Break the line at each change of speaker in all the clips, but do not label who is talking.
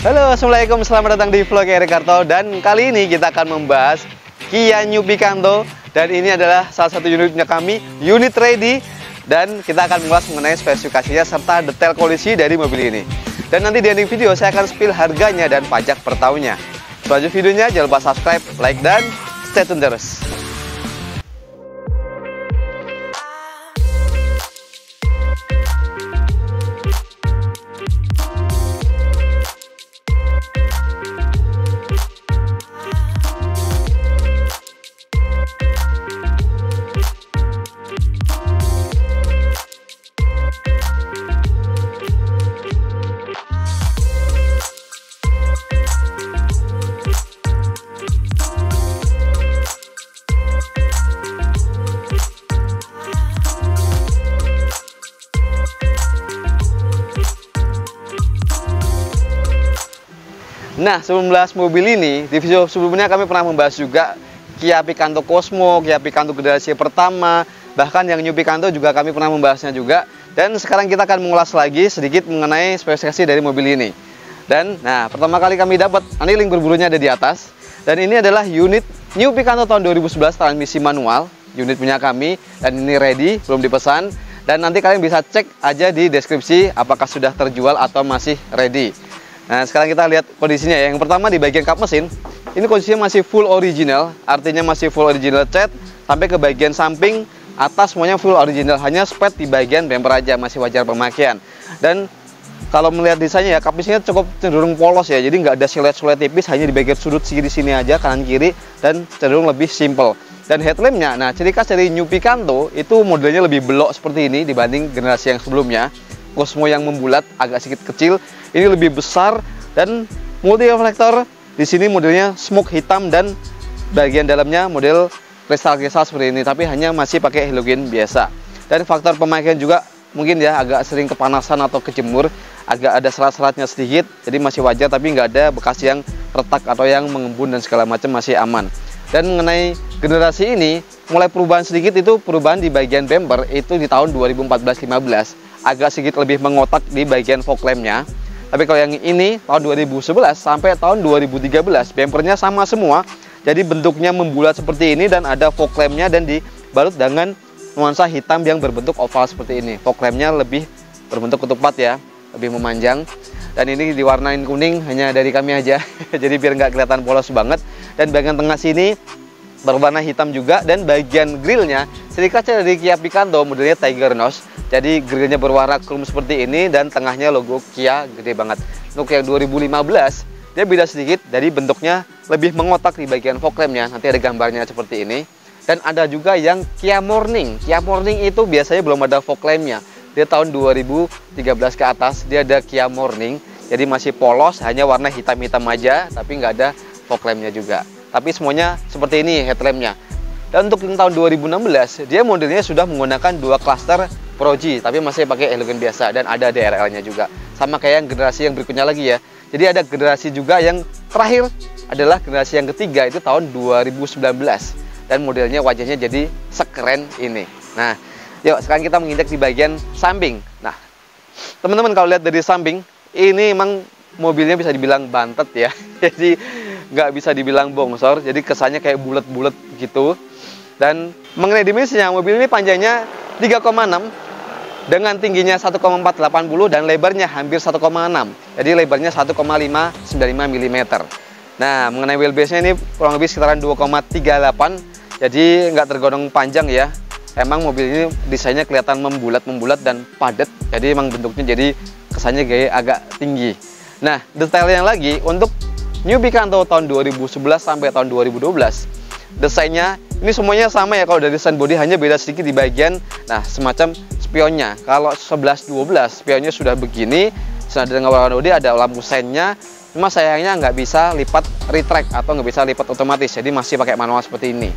Halo, assalamualaikum, selamat datang di vlog Erik Karto. Dan kali ini kita akan membahas Kia New Picanto. Dan ini adalah salah satu unitnya kami, unit ready. Dan kita akan mengulas mengenai spesifikasinya serta detail kondisi dari mobil ini. Dan nanti di ending video saya akan spill harganya dan pajak per tahunnya. Selanjutnya videonya jangan lupa subscribe, like, dan stay tune terus. Nah, sebelum membahas mobil ini, di video sebelumnya kami pernah membahas juga Kia Picanto Cosmo, Kia Picanto generasi pertama, bahkan yang New Picanto juga kami pernah membahasnya juga. Dan sekarang kita akan mengulas lagi sedikit mengenai spesifikasi dari mobil ini. Dan, nah, pertama kali kami dapat, nanti link berburunya ada di atas. Dan ini adalah unit New Picanto tahun 2011 transmisi manual, unit punya kami, dan ini ready, belum dipesan. Dan nanti kalian bisa cek aja di deskripsi apakah sudah terjual atau masih ready. Nah, sekarang kita lihat kondisinya ya. Yang pertama di bagian kap mesin, ini kondisinya masih full original, artinya masih full original cat, sampai ke bagian samping, atas semuanya full original, hanya spet di bagian bumper aja, masih wajar pemakaian. Dan kalau melihat desainnya ya, kap mesinnya cukup cenderung polos ya, jadi nggak ada siluet-siluet tipis, hanya di bagian sudut kiri sini aja, kanan kiri, dan cenderung lebih simple. Dan headlampnya, nah ciri khas dari New Picanto itu modelnya lebih belok seperti ini dibanding generasi yang sebelumnya. Cosmo yang membulat agak sedikit kecil, ini lebih besar dan multi reflektor. Di sini modelnya smoke hitam dan bagian dalamnya model kristal-kristal seperti ini, tapi hanya masih pakai halogen biasa. Dan faktor pemakaian juga mungkin ya agak sering kepanasan atau kejemur, agak ada serat-seratnya sedikit, jadi masih wajar, tapi nggak ada bekas yang retak atau yang mengembun dan segala macam, masih aman. Dan mengenai generasi ini, mulai perubahan sedikit itu perubahan di bagian bumper itu di tahun 2014-15. Agak sedikit lebih mengotak di bagian fog lampnya. Tapi kalau yang ini tahun 2011 sampai tahun 2013 bumpernya sama semua. Jadi bentuknya membulat seperti ini dan ada fog lampnya dan dibalut dengan nuansa hitam yang berbentuk oval seperti ini. Fog lampnya lebih berbentuk ketupat ya, lebih memanjang. Dan ini diwarnain kuning hanya dari kami aja. Jadi biar nggak kelihatan polos banget. Dan bagian tengah sini berwarna hitam juga, dan bagian grillnya ciri khasnya dari Kia Picanto modelnya Tiger Nose. Jadi grillnya berwarna chrome seperti ini dan tengahnya logo Kia gede banget. Untuk yang 2015 dia beda sedikit, jadi bentuknya lebih mengotak di bagian fog lampnya. Nanti ada gambarnya seperti ini. Dan ada juga yang Kia Morning. Kia Morning itu biasanya belum ada fog lampnya. Dia tahun 2013 ke atas dia ada Kia Morning. Jadi masih polos, hanya warna hitam-hitam aja, tapi nggak ada fog lampnya juga. Tapi semuanya seperti ini headlampnya. Dan untuk tahun 2016 dia modelnya sudah menggunakan dua cluster Pro G, tapi masih pakai halogen biasa dan ada DRL-nya juga. Sama kayak yang generasi yang berikutnya lagi ya. Jadi ada generasi juga yang terakhir adalah generasi yang ketiga itu tahun 2019 dan modelnya wajahnya jadi sekeren ini. Nah, yuk sekarang kita menginjak di bagian samping. Nah, teman-teman kalau lihat dari samping ini emang mobilnya bisa dibilang bantet ya. Jadi nggak bisa dibilang bongsor, jadi kesannya kayak bulat-bulat gitu. Dan mengenai dimensinya, mobil ini panjangnya 3,6 dengan tingginya 1,480 dan lebarnya hampir 1,6. Jadi lebarnya 1,595 mm. Nah, mengenai wheelbase-nya ini kurang lebih sekitaran 2,38. Jadi nggak tergolong panjang ya. Emang mobil ini desainnya kelihatan membulat dan padat. Jadi emang bentuknya jadi kesannya kayak agak tinggi. Nah, detailnya lagi untuk New Picanto tahun 2011 sampai tahun 2012 desainnya ini semuanya sama ya. Kalau dari desain bodi hanya beda sedikit di bagian semacam spionnya. Kalau 11-12 spionnya sudah begini, sudah dengan warna bodi, ada lampu seinnya, cuma sayangnya nggak bisa lipat retract atau nggak bisa lipat otomatis, jadi masih pakai manual seperti ini.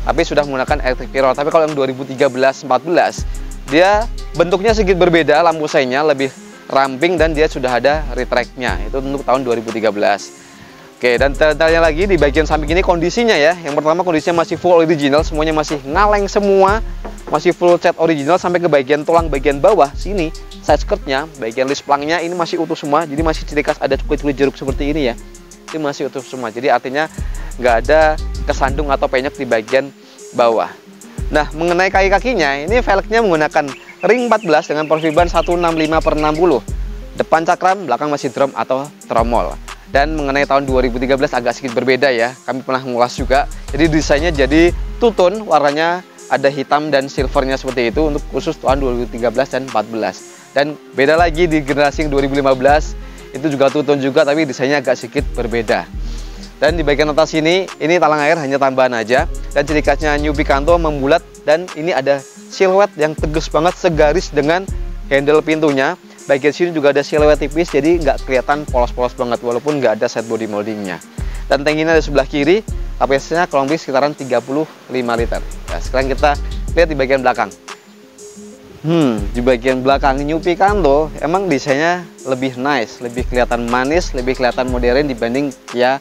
Tapi sudah menggunakan electric mirror. Tapi kalau yang 2013-14 dia bentuknya sedikit berbeda, lampu seinnya lebih ramping dan dia sudah ada retract-nya. Itu untuk tahun 2013. Oke, dan detailnya lagi di bagian samping ini kondisinya ya. Yang pertama kondisinya masih full original, semuanya masih ngaleng semua. masih full cat original sampai ke bagian tulang bagian bawah sini, side skirtnya, bagian list plangnya ini masih utuh semua. Jadi masih ciri khas ada kulit-kulit jeruk seperti ini ya. Ini masih utuh semua. Jadi artinya nggak ada kesandung atau penyok di bagian bawah. Nah, mengenai kaki-kakinya, ini velgnya menggunakan ring 14 dengan profil ban 165/60. Depan cakram, belakang masih drum atau tromol. Dan mengenai tahun 2013 agak sedikit berbeda ya. Kami pernah ngulas juga. Jadi desainnya jadi two-tone, warnanya ada hitam dan silvernya seperti itu untuk khusus tahun 2013 dan 14. Dan beda lagi di generasi yang 2015, itu juga two-tone juga tapi desainnya agak sedikit berbeda. Dan di bagian atas ini talang air hanya tambahan aja. Dan ciri khasnya New Picanto membulat dan ini ada siluet yang tegas banget segaris dengan handle pintunya. Bagian sini juga ada siluet tipis jadi nggak kelihatan polos-polos banget walaupun nggak ada set body moldingnya. Dan tankinya di sebelah kiri, kapasitasnya kurang lebih sekitaran 35 liter. Nah, sekarang kita lihat di bagian belakang. Di bagian belakang New Picanto emang desainnya lebih nice, lebih kelihatan manis, lebih kelihatan modern dibanding Kia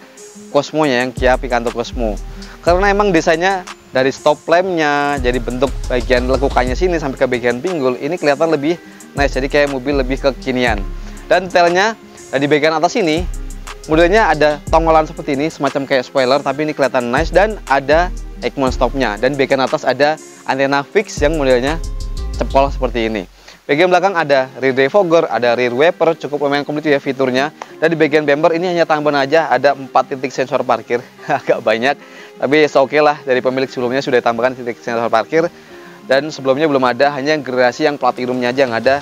Cosmo-nya yang Kia Picanto Cosmo. Karena emang desainnya dari stop lampnya, jadi bentuk bagian lekukannya sini sampai ke bagian pinggul ini kelihatan lebih nice, jadi kayak mobil lebih kekinian. Dan detailnya di bagian atas ini modelnya ada tongolan seperti ini, semacam kayak spoiler, tapi ini kelihatan nice dan ada Ekmon stopnya. Dan bagian atas ada antena fix yang modelnya cepol seperti ini. Bagian belakang ada rear defogger, ada rear wiper, cukup lumayan komplit ya fiturnya. Dan di bagian bumper ini hanya tambahan aja, ada 4 titik sensor parkir, agak banyak. Tapi oke lah, dari pemilik sebelumnya sudah ditambahkan titik sensor parkir. Dan sebelumnya belum ada, hanya generasi yang platinumnya aja yang ada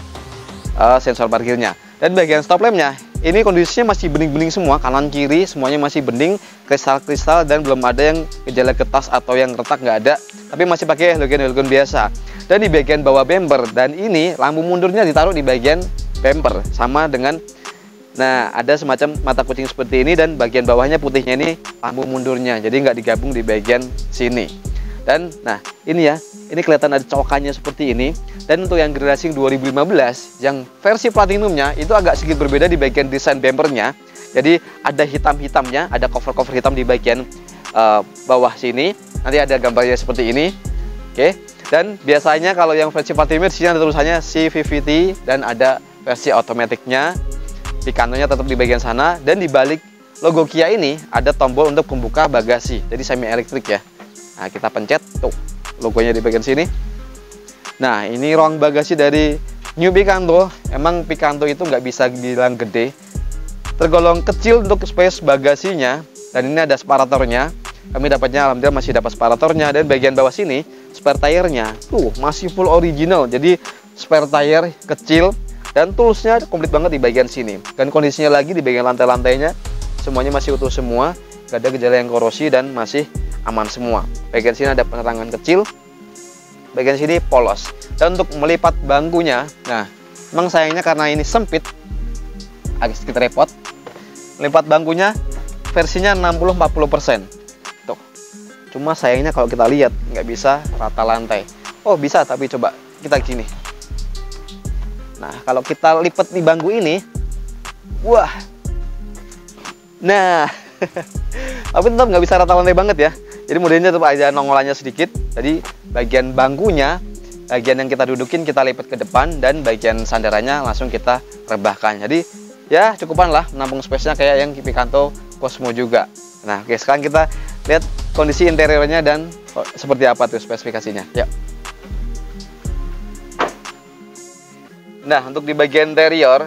sensor parkirnya. Dan bagian stop lampnya ini kondisinya masih bening-bening semua, kanan kiri semuanya masih bening, kristal-kristal dan belum ada yang gejala getas atau yang retak, nggak ada. Tapi masih pakai halogen biasa. Dan di bagian bawah bumper, dan ini lampu mundurnya ditaruh di bagian bumper sama dengan, nah ada semacam mata kucing seperti ini dan bagian bawahnya putihnya ini lampu mundurnya, jadi nggak digabung di bagian sini. Dan nah ini ya, ini kelihatan ada cokannya seperti ini. Dan untuk yang generasi 2015 yang versi platinumnya itu agak sedikit berbeda di bagian desain bumpernya. Jadi ada hitam-hitamnya, ada cover-cover hitam di bagian bawah sini. Nanti ada gambarnya seperti ini. Oke. Dan biasanya kalau yang versi platinum di sini ada tulisannya CVVT dan ada versi otomatiknya. Picantonya tetap di bagian sana dan di balik logo Kia ini ada tombol untuk membuka bagasi. Jadi semi elektrik ya. Nah, kita pencet tuh logonya di bagian sini. Nah, ini ruang bagasi dari New Picanto. Emang Picanto itu nggak bisa dibilang gede, tergolong kecil untuk space bagasinya. Dan ini ada separatornya. Kami dapatnya alhamdulillah masih dapat separatornya. Dan bagian bawah sini spare tire-nya tuh masih full original. Jadi spare tire kecil dan toolsnya komplit banget di bagian sini. Dan kondisinya lagi di bagian lantai-lantainya semuanya masih utuh semua, nggak ada gejala yang korosi dan masih aman semua. Bagian sini ada penerangan kecil, bagian sini polos. Dan untuk melipat bangkunya, nah memang sayangnya karena ini sempit agak sedikit repot. Melipat bangkunya versinya 60-40%. Tuh. Cuma sayangnya kalau kita lihat nggak bisa rata lantai. Oh bisa, tapi coba kita gini. Nah kalau kita lipat di bangku ini, wah. Nah tapi tetap nggak bisa rata lantai banget ya. Jadi modelnya tetap ada nongolannya sedikit. Jadi bagian bangkunya, bagian yang kita dudukin kita lipat ke depan dan bagian sandarannya langsung kita rebahkan. Jadi ya cukupan lah menampung space-nya kayak yang Picanto Cosmo juga. Nah oke, sekarang kita lihat kondisi interiornya dan seperti apa tuh spesifikasinya. Yuk. Nah untuk di bagian interior,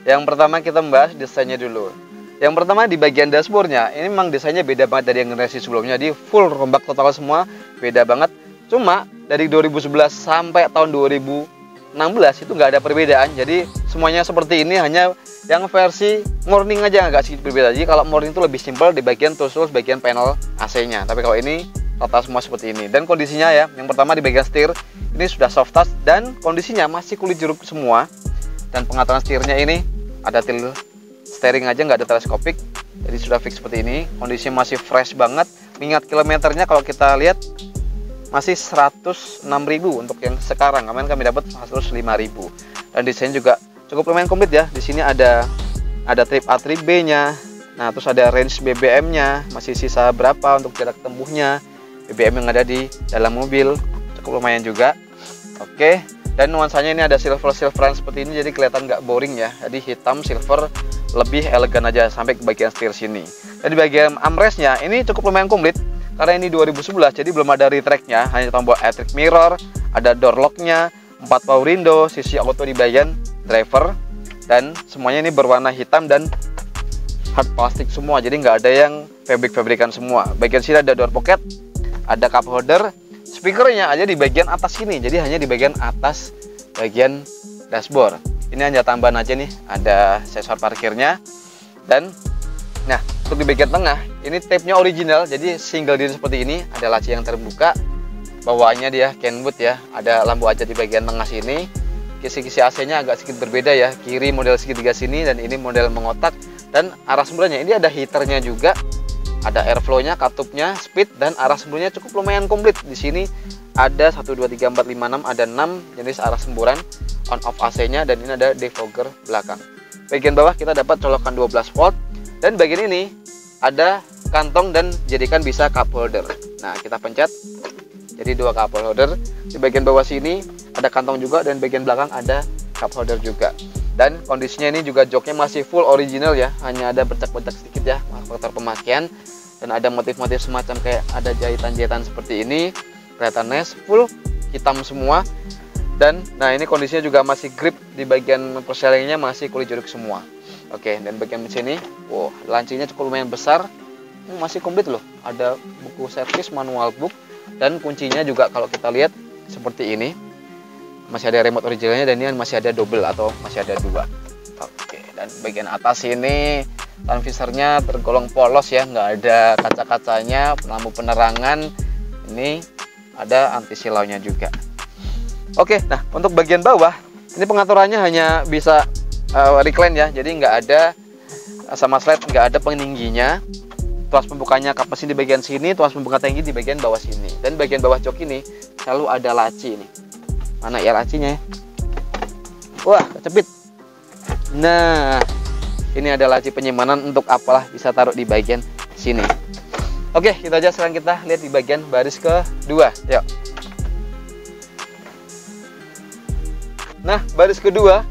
yang pertama kita membahas desainnya dulu. Yang pertama di bagian dashboardnya, ini memang desainnya beda banget dari yang generasi sebelumnya. Di full rombak total semua, beda banget. Cuma dari 2011 sampai tahun 2016 itu nggak ada perbedaan. Jadi semuanya seperti ini, hanya yang versi morning aja agak sedikit berbeda. Jadi kalau morning itu lebih simpel di bagian tools bagian panel AC-nya. Tapi kalau ini total semua seperti ini. Dan kondisinya ya, yang pertama di bagian setir ini sudah soft touch dan kondisinya masih kulit jeruk semua. Dan pengaturan setirnya ini ada tilt steering aja, nggak ada teleskopik, jadi sudah fix seperti ini. Kondisinya masih fresh banget. Mengingat kilometernya kalau kita lihat masih 106.000 untuk yang sekarang. Kemarin kami dapat 105.000. Dan desain juga cukup lumayan komplit ya. Di sini ada trip A, trip B-nya. Nah, terus ada range BBM-nya, masih sisa berapa untuk jarak tempuhnya. BBM yang ada di dalam mobil cukup lumayan juga. Oke, dan nuansanya ini ada silveran seperti ini, jadi kelihatan nggak boring ya. Jadi hitam silver lebih elegan aja sampai ke bagian setir sini. Dan di bagian armrestnya ini cukup lumayan komplit karena ini 2011, jadi belum ada retract-nya, hanya tombol electric mirror, ada door lock-nya, 4 power window, sisi auto di bagian driver, dan semuanya ini berwarna hitam dan hard plastik semua, jadi nggak ada yang fabrik-fabrikan semua. Bagian sini ada door pocket, ada cup holder. Speakernya aja di bagian atas sini, jadi hanya di bagian atas bagian dashboard. Ini hanya tambahan aja nih, ada sensor parkirnya. Dan nah, untuk di bagian tengah ini tape-nya original, jadi single din seperti ini, ada laci yang terbuka. Bawaannya dia Kenwood ya, ada lampu aja di bagian tengah sini. Kisi-kisi AC-nya agak sedikit berbeda ya, kiri model segitiga sini dan ini model mengotak. Dan arah semburannya ini ada heaternya juga, ada airflow-nya, katupnya, speed, dan arah semburannya cukup lumayan komplit. Di sini ada 1, 2, 3, 4, 5, 6, ada 6 jenis arah semburan, on off AC-nya, dan ini ada defogger belakang. Bagian bawah kita dapat colokan 12 volt, dan bagian ini ada kantong dan jadikan bisa cup holder. Nah, kita pencet, jadi 2 cup holder. Di bagian bawah sini ada kantong juga, dan bagian belakang ada cup holder juga. Dan kondisinya ini juga joknya masih full original ya, hanya ada bercak-bercak sedikit ya faktor pemakaian, dan ada motif-motif semacam kayak ada jahitan-jahitan seperti ini. Kelihatan nice, full hitam semua. Dan nah, ini kondisinya juga masih grip, di bagian perselingnya masih kulit jeruk semua. Oke, dan bagian sini, wow, lancinya cukup lumayan besar, masih komplit loh. Ada buku servis, manual book, dan kuncinya juga kalau kita lihat seperti ini. Masih ada remote originalnya, dan ini masih ada double atau masih ada 2. Oke, dan bagian atas ini sun visornya tergolong polos ya, nggak ada kaca-kacanya, lampu penerangan, ini ada anti silaunya juga. Oke, nah untuk bagian bawah ini pengaturannya hanya bisa recline ya, jadi nggak ada sama slide, nggak ada peningginya. Tuas pembukanya kapas di bagian sini, tuas pembuka tangki di bagian bawah sini, dan bagian bawah jok ini selalu ada laci nih. Mana ya lacinya ya? Wah, kecepit. Nah, ini ada laci penyimpanan untuk apalah, bisa taruh di bagian sini. Oke, kita aja sekarang kita lihat di bagian baris kedua. Yuk. Nah, baris kedua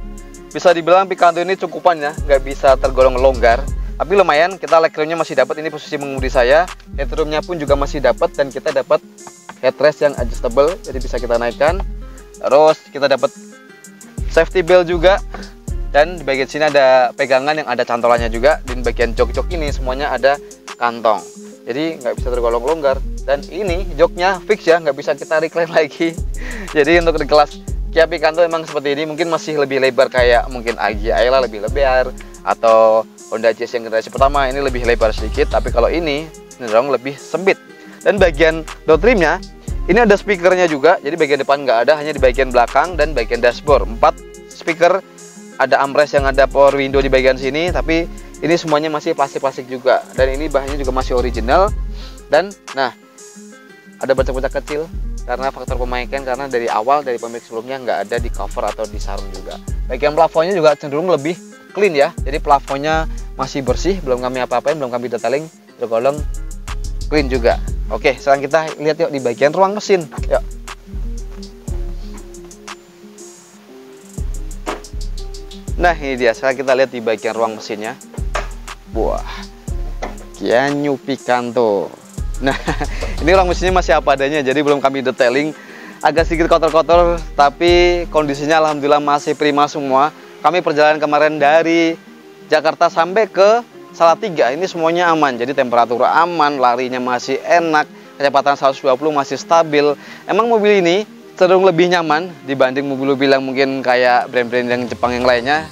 bisa dibilang Picanto ini cukupan ya, nggak bisa tergolong longgar, tapi lumayan. Kita legroomnya masih dapat, ini posisi mengemudi saya. Headroomnya pun juga masih dapat, dan kita dapat headrest yang adjustable, jadi bisa kita naikkan. Terus kita dapat safety belt juga, dan di bagian sini ada pegangan yang ada cantolannya juga. Di bagian jok-jok ini semuanya ada kantong, jadi nggak bisa tergolong longgar. Dan ini joknya fix ya, nggak bisa kita recline lagi. Jadi untuk di kelas Kia Picanto emang seperti ini, mungkin masih lebih lebar kayak mungkin Agya Ayla lebih lebar, atau Honda Jazz yang generasi pertama ini lebih lebar sedikit, tapi kalau ini cenderung lebih sempit. Dan bagian door trimnya ini ada speakernya juga, jadi bagian depan nggak ada, hanya di bagian belakang dan bagian dashboard. 4 speaker, ada armrest yang ada power window di bagian sini, tapi ini semuanya masih plastik-plastik juga, dan ini bahannya juga masih original. Dan nah, ada bercak-bercak kecil karena faktor pemakaian, karena dari awal dari pemilik sebelumnya nggak ada di cover atau di sarung juga. Bagian plafonnya juga cenderung lebih clean ya, jadi plafonnya masih bersih, belum kami apa-apain, belum kami detailing, tergolong clean juga. Oke, sekarang kita lihat yuk di bagian ruang mesin. Yuk. Nah, ini dia. Sekarang kita lihat di bagian ruang mesinnya. Wah, Kia Picanto. Nah, ini ruang mesinnya masih apa adanya, jadi belum kami detailing. Agak sedikit kotor-kotor, tapi kondisinya alhamdulillah masih prima semua. Kami perjalanan kemarin dari Jakarta sampai ke Salatiga, ini semuanya aman, jadi temperatur aman, larinya masih enak, kecepatan 120 masih stabil. Emang mobil ini cenderung lebih nyaman dibanding mobil-mobil yang mungkin kayak brand-brand yang Jepang yang lainnya,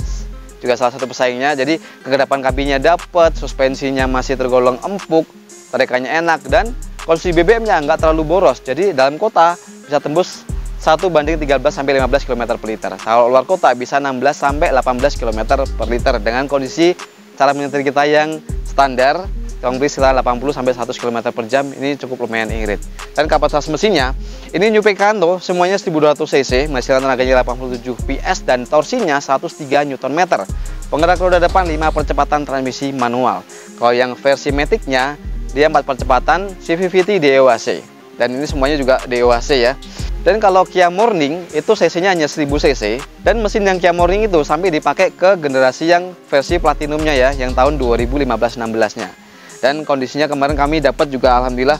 juga salah satu pesaingnya. Jadi kegedapan kabinnya dapat, suspensinya masih tergolong empuk, tarikannya enak, dan konsumsi BBM-nya nggak terlalu boros. Jadi dalam kota bisa tembus 1:13-15 km per liter. Kalau luar kota bisa 16-18 km per liter dengan kondisi cara menyetir kita yang standar, kurang lebih sekitar 80-100 km per jam. Ini cukup lumayan irit. Dan kapasitas mesinnya ini New Picanto semuanya 1200 cc, menghasilkan tenaganya 87 PS dan torsinya 103 Nm. Penggerak roda depan 5 percepatan transmisi manual. Kalau yang versi Matic-nya dia 4 percepatan CVT DEWC. Dan ini semuanya juga DOHC ya. Dan kalau Kia Morning itu cc-nya hanya 1000 cc, dan mesin yang Kia Morning itu sampai dipakai ke generasi yang versi platinumnya ya, yang tahun 2015-16-nya. Dan kondisinya kemarin kami dapat juga alhamdulillah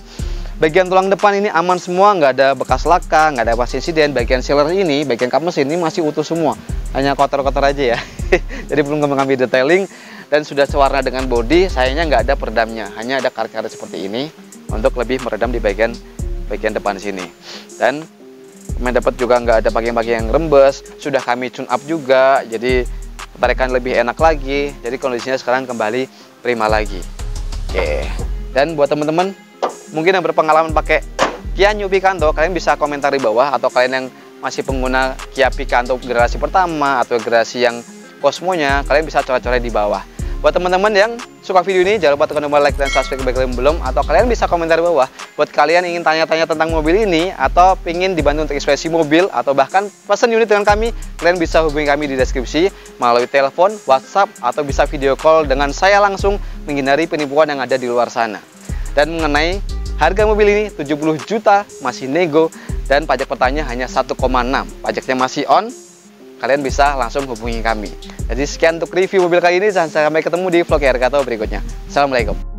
bagian tulang depan ini aman semua, nggak ada bekas laka, nggak ada bekas insiden. Bagian sealer ini, bagian kap mesin ini masih utuh semua, hanya kotor-kotor aja ya. Jadi belum kami detailing, dan sudah sewarna dengan bodi. Sayangnya nggak ada peredamnya, hanya ada karet-karet seperti ini untuk lebih meredam di bagian depan sini. Dan kami dapat juga nggak ada bagian-bagian yang rembes, sudah kami tune up juga, jadi tarikan lebih enak lagi. Jadi kondisinya sekarang kembali prima lagi. Oke. Dan buat teman-teman mungkin yang berpengalaman pakai Kia New Picanto, kalian bisa komentar di bawah, atau kalian yang masih pengguna Kia Picanto generasi pertama atau generasi yang Cosmo-nya, kalian bisa coret-coret di bawah. Buat teman-teman yang suka video ini, jangan lupa tekan tombol like dan subscribe bagi kalian belum, atau kalian bisa komentar di bawah. Buat kalian ingin tanya-tanya tentang mobil ini, atau ingin dibantu untuk inspeksi mobil, atau bahkan pesan unit dengan kami, kalian bisa hubungi kami di deskripsi melalui telepon, WhatsApp, atau bisa video call dengan saya langsung, menghindari penipuan yang ada di luar sana. Dan mengenai harga mobil ini 70 juta masih nego, dan pajak pertanya hanya 1,6, pajaknya masih on. Kalian bisa langsung hubungi kami. Jadi sekian untuk review mobil kali ini, dan sampai ketemu di vlog RKTO berikutnya. Assalamualaikum.